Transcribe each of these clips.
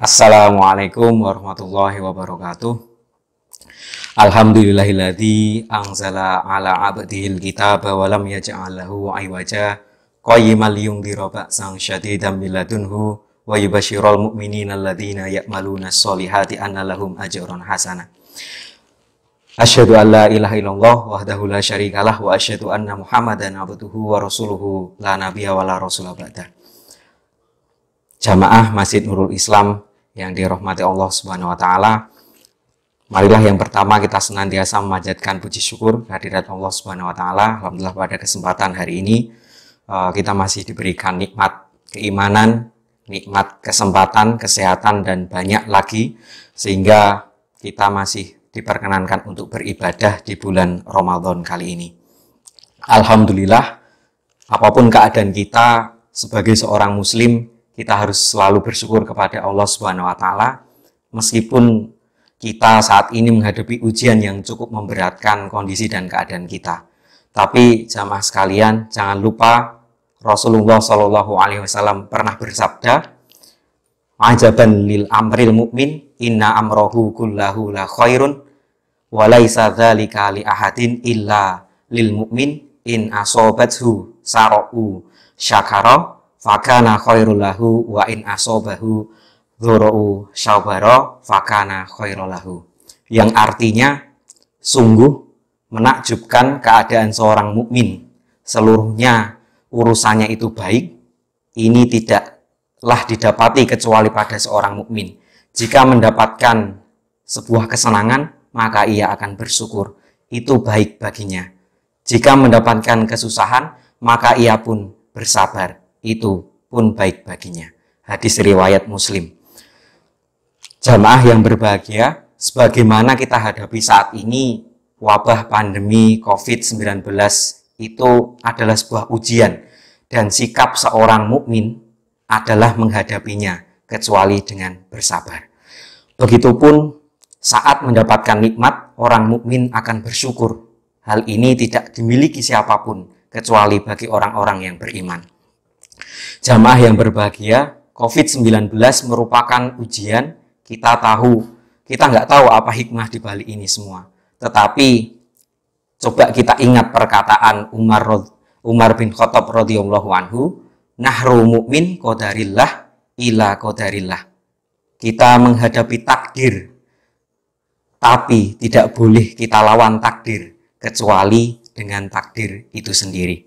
Assalamualaikum warahmatullahi wabarakatuh. Alhamdulillahilladzi anzala ala abdihil kitaba wa lam yaj'al lahu iwaja qayyiman liyundhira ba'san syadidan min ladunhu wa yubashshiral mu'minina alladzina ya'maluna sholihati anna lahum ajran hasanah. Asyhadu an la ilaha illallah wahdahu la syarikalah wa asyhadu anna Muhammadan abduhu wa rasuluhu la nabiyya wa la rasula ba'dah. Jamaah Masjid Nurul Islam yang dirahmati Allah Subhanahu wa taala, marilah yang pertama kita senantiasa memanjatkan puji syukur kehadirat Allah Subhanahu wa taala. Alhamdulillah pada kesempatan hari ini kita masih diberikan nikmat keimanan, nikmat kesempatan, kesehatan dan banyak lagi sehingga kita masih diperkenankan untuk beribadah di bulan Ramadan kali ini. Alhamdulillah, apapun keadaan kita sebagai seorang muslim, kita harus selalu bersyukur kepada Allah Subhanahu wa taala meskipun kita saat ini menghadapi ujian yang cukup memberatkan kondisi dan keadaan kita. Tapi jamaah sekalian, jangan lupa Rasulullah Shallallahu alaihi wasallam pernah bersabda, "Ajaban lil amril mu'min, inna amrohu kullahu la khairun wa laisa dzalika li ahadin illa lil mu'min in asobathu sara'u syakara fakana khairul lahu wa in asobahu dzurru syabara fakana khairul lahu." Yang artinya, sungguh menakjubkan keadaan seorang mukmin, seluruhnya urusannya itu baik, ini tidaklah didapati kecuali pada seorang mukmin. Jika mendapatkan sebuah kesenangan, maka ia akan bersyukur, itu baik baginya. Jika mendapatkan kesusahan, maka ia pun bersabar, itu pun baik baginya. Hadis riwayat Muslim. Jamaah yang berbahagia, sebagaimana kita hadapi saat ini, wabah pandemi COVID-19 itu adalah sebuah ujian, dan sikap seorang mukmin adalah menghadapinya kecuali dengan bersabar. Begitupun saat mendapatkan nikmat, orang mukmin akan bersyukur. Hal ini tidak dimiliki siapapun kecuali bagi orang-orang yang beriman. Jamaah yang berbahagia, COVID-19 merupakan ujian. Kita nggak tahu apa hikmah di balik ini semua. Tetapi coba kita ingat perkataan Umar bin Khattab radhiyallahu anhu, "Nahru mu'min qadarillah ila qadarillah." Kita menghadapi takdir, tapi tidak boleh kita lawan takdir kecuali dengan takdir itu sendiri.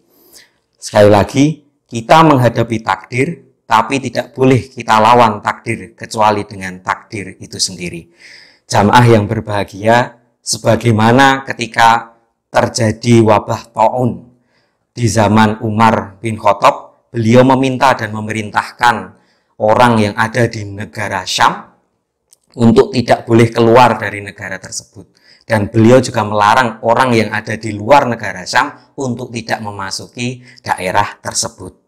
Sekali lagi, kita menghadapi takdir, tapi tidak boleh kita lawan takdir kecuali dengan takdir itu sendiri. Jamaah yang berbahagia, sebagaimana ketika terjadi wabah taun di zaman Umar bin Khattab, beliau meminta dan memerintahkan orang yang ada di negara Syam untuk tidak boleh keluar dari negara tersebut. Dan beliau juga melarang orang yang ada di luar negara Syam untuk tidak memasuki daerah tersebut.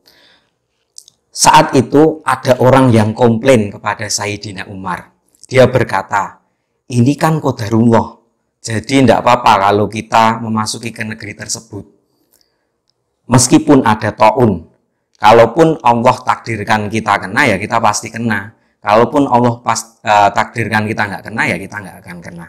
Saat itu ada orang yang komplain kepada Sayyidina Umar. Dia berkata, "Ini kan qadarullah, jadi tidak apa-apa kalau kita memasuki ke negeri tersebut. Meskipun ada taun, kalaupun Allah takdirkan kita kena, ya kita pasti kena. Kalaupun Allah takdirkan kita nggak kena, ya kita nggak akan kena."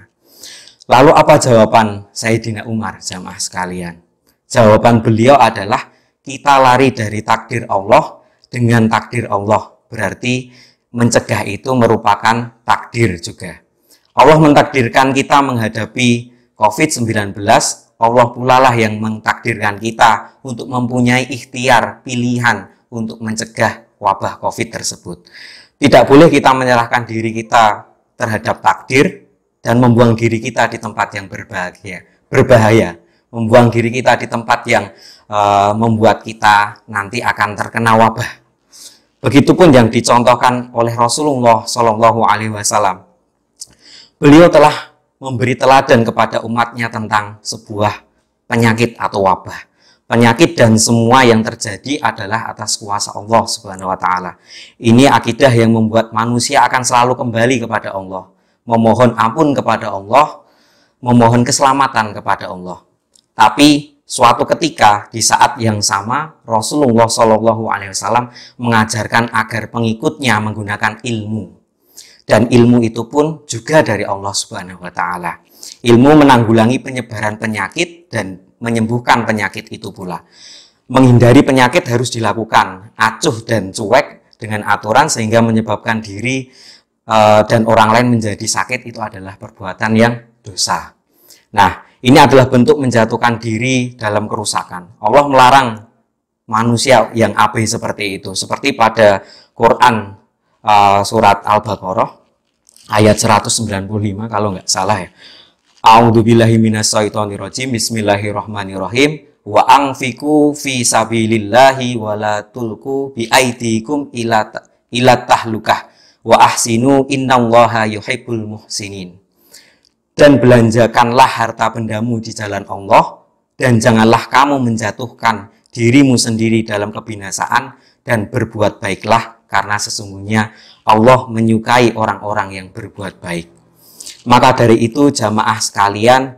Lalu apa jawaban Sayyidina Umar, jamaah sekalian? Jawaban beliau adalah, kita lari dari takdir Allah dengan takdir Allah. Berarti mencegah itu merupakan takdir juga. Allah mentakdirkan kita menghadapi COVID-19, Allah pula lah yang mentakdirkan kita untuk mempunyai ikhtiar, pilihan untuk mencegah wabah COVID tersebut. Tidak boleh kita menyerahkan diri kita terhadap takdir dan membuang diri kita di tempat yang berbahaya, membuang diri kita di tempat yang membuat kita nanti akan terkena wabah. Begitupun yang dicontohkan oleh Rasulullah Shallallahu alaihi wasallam. Beliau telah memberi teladan kepada umatnya tentang sebuah penyakit atau wabah. Penyakit dan semua yang terjadi adalah atas kuasa Allah Subhanahu wa taala. Ini akidah yang membuat manusia akan selalu kembali kepada Allah, memohon ampun kepada Allah, memohon keselamatan kepada Allah. Tapi suatu ketika di saat yang sama Rasulullah Shallallahu alaihi wasallam mengajarkan agar pengikutnya menggunakan ilmu. Dan ilmu itu pun juga dari Allah Subhanahu wa Ta'ala. Ilmu menanggulangi penyebaran penyakit dan menyembuhkan penyakit itu pula. Menghindari penyakit harus dilakukan acuh dan cuek dengan aturan sehingga menyebabkan diri dan orang lain menjadi sakit, itu adalah perbuatan yang dosa. Nah, ini adalah bentuk menjatuhkan diri dalam kerusakan. Allah melarang manusia yang abai seperti itu. Seperti pada Quran surat Al-Baqarah ayat 195 kalau nggak salah ya. A'udzubillahi minasyaitonirrajim. Bismillahirrahmanirrahim. Wa anfiqu fi sabilillahi wa la tulqu bi aidikum ila tahlukah wa ahsinu innallaha yuhibbul muhsinin. Dan belanjakanlah harta bendamu di jalan Allah, dan janganlah kamu menjatuhkan dirimu sendiri dalam kebinasaan, dan berbuat baiklah karena sesungguhnya Allah menyukai orang-orang yang berbuat baik. Maka dari itu jamaah sekalian,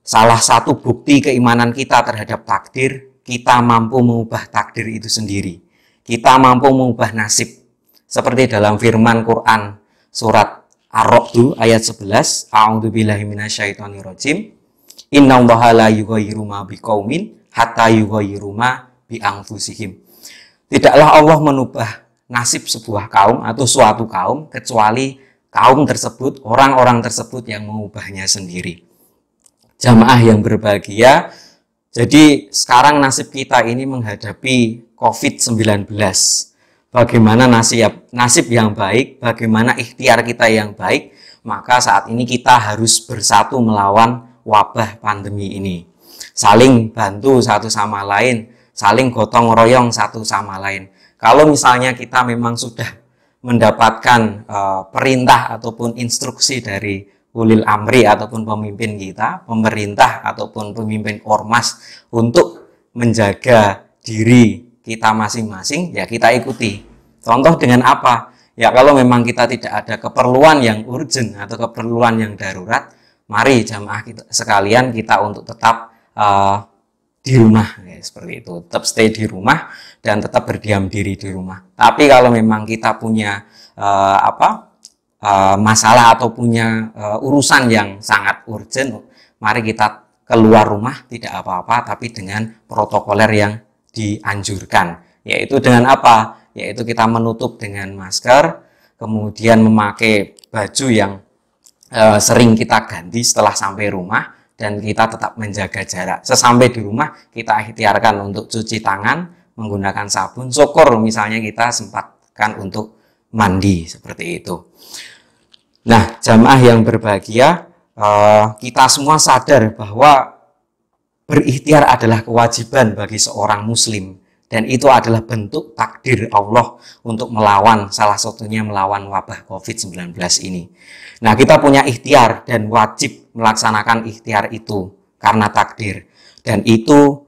salah satu bukti keimanan kita terhadap takdir, kita mampu mengubah takdir itu sendiri. Kita mampu mengubah nasib. Seperti dalam firman Quran surat Ar-Ra'd ayat 11, A'udzubillahi minasyaitonirrajim. Innallaha la yughayyiru ma biqaumin hatta yughayyiru ma bi anfusihim. Tidaklah Allah menubah nasib sebuah kaum atau suatu kaum kecuali kaum tersebut, orang-orang tersebut yang mengubahnya sendiri. Jamaah yang berbahagia, jadi sekarang nasib kita ini menghadapi COVID-19. Bagaimana nasib yang baik, bagaimana ikhtiar kita yang baik, maka saat ini kita harus bersatu melawan wabah pandemi ini. Saling bantu satu sama lain, saling gotong royong satu sama lain. Kalau misalnya kita memang sudah mendapatkan perintah ataupun instruksi dari ulil amri ataupun pemimpin kita, pemerintah ataupun pemimpin ormas untuk menjaga diri kita masing-masing, ya kita ikuti. Contoh dengan apa? Ya kalau memang kita tidak ada keperluan yang urgent atau keperluan yang darurat, mari jamaah kita sekalian kita untuk tetap di rumah, ya, seperti itu. Tetap stay di rumah dan tetap berdiam diri di rumah. Tapi kalau memang kita punya masalah atau punya urusan yang sangat urgent, mari kita keluar rumah tidak apa-apa, tapi dengan protokoler yang dianjurkan. Yaitu dengan apa? Yaitu kita menutup dengan masker, kemudian memakai baju yang sering kita ganti setelah sampai rumah, dan kita tetap menjaga jarak. Sesampai di rumah kita ikhtiarkan untuk cuci tangan menggunakan sabun. Syukur misalnya kita sempatkan untuk mandi, seperti itu. Nah, jamaah yang berbahagia, kita semua sadar bahwa berikhtiar adalah kewajiban bagi seorang muslim, dan itu adalah bentuk takdir Allah untuk melawan, salah satunya melawan wabah COVID-19 ini. Nah, kita punya ikhtiar dan wajib melaksanakan ikhtiar itu karena takdir. Dan itu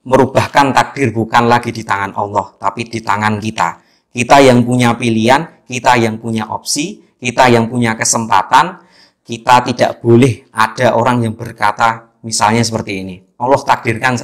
merubahkan takdir bukan lagi di tangan Allah, tapi di tangan kita. Kita yang punya pilihan, kita yang punya opsi, kita yang punya kesempatan. Kita tidak boleh ada orang yang berkata misalnya seperti ini, Allah takdirkan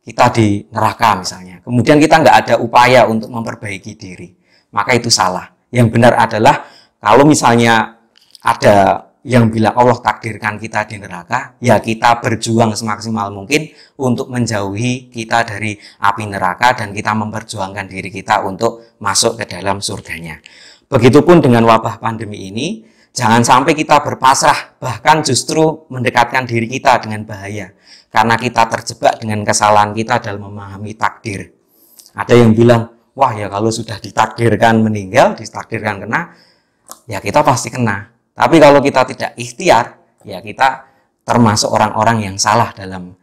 kita di neraka misalnya, kemudian kita nggak ada upaya untuk memperbaiki diri, maka itu salah. Yang benar adalah kalau misalnya ada yang bilang Allah takdirkan kita di neraka, ya kita berjuang semaksimal mungkin untuk menjauhi kita dari api neraka, dan kita memperjuangkan diri kita untuk masuk ke dalam surganya. Begitupun dengan wabah pandemi ini, jangan sampai kita berpasrah, bahkan justru mendekatkan diri kita dengan bahaya. Karena kita terjebak dengan kesalahan kita dalam memahami takdir. Ada yang bilang, wah ya kalau sudah ditakdirkan meninggal, ditakdirkan kena, ya kita pasti kena. Tapi kalau kita tidak ikhtiar, ya kita termasuk orang-orang yang salah dalam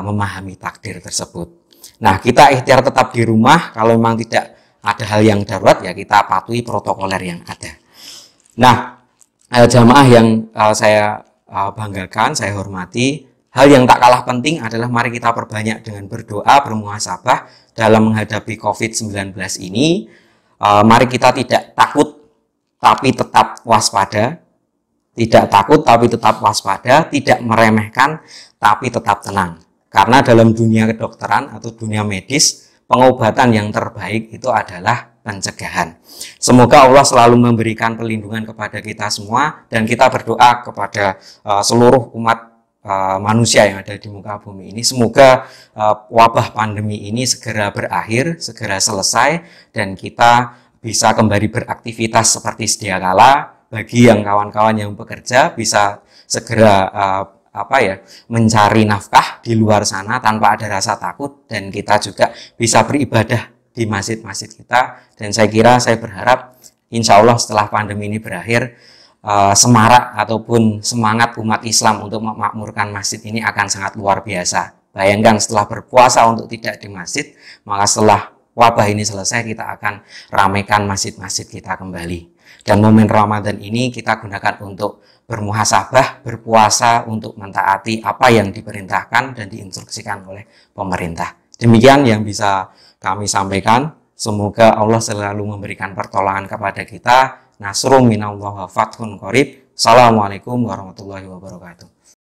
memahami takdir tersebut. Nah, kita ikhtiar tetap di rumah, kalau memang tidak ada hal yang darurat, ya kita patuhi protokoler yang ada. Nah, jamaah yang saya banggakan, saya hormati, hal yang tak kalah penting adalah mari kita perbanyak dengan berdoa, bermuhasabah dalam menghadapi COVID-19 ini. Mari kita tidak takut, tapi tetap waspada. Tidak takut, tapi tetap waspada. Tidak meremehkan, tapi tetap tenang. Karena dalam dunia kedokteran atau dunia medis, pengobatan yang terbaik itu adalah pencegahan. Semoga Allah selalu memberikan perlindungan kepada kita semua, dan kita berdoa kepada seluruh umat manusia yang ada di muka bumi ini. Semoga wabah pandemi ini segera berakhir, segera selesai, dan kita bisa kembali beraktivitas seperti sedia kala. Bagi yang kawan-kawan yang bekerja bisa segera mencari nafkah di luar sana tanpa ada rasa takut, dan kita juga bisa beribadah di masjid-masjid kita. Dan saya berharap insya Allah setelah pandemi ini berakhir, semarak ataupun semangat umat Islam untuk memakmurkan masjid ini akan sangat luar biasa. Bayangkan setelah berpuasa untuk tidak di masjid, maka setelah wabah ini selesai kita akan ramaikan masjid-masjid kita kembali. Dan momen Ramadan ini kita gunakan untuk bermuhasabah, berpuasa untuk mentaati apa yang diperintahkan dan diinstruksikan oleh pemerintah. Demikian yang bisa kami sampaikan. Semoga Allah selalu memberikan pertolongan kepada kita. Nasrun minallah wa fathun qarib. Assalamualaikum warahmatullahi wabarakatuh.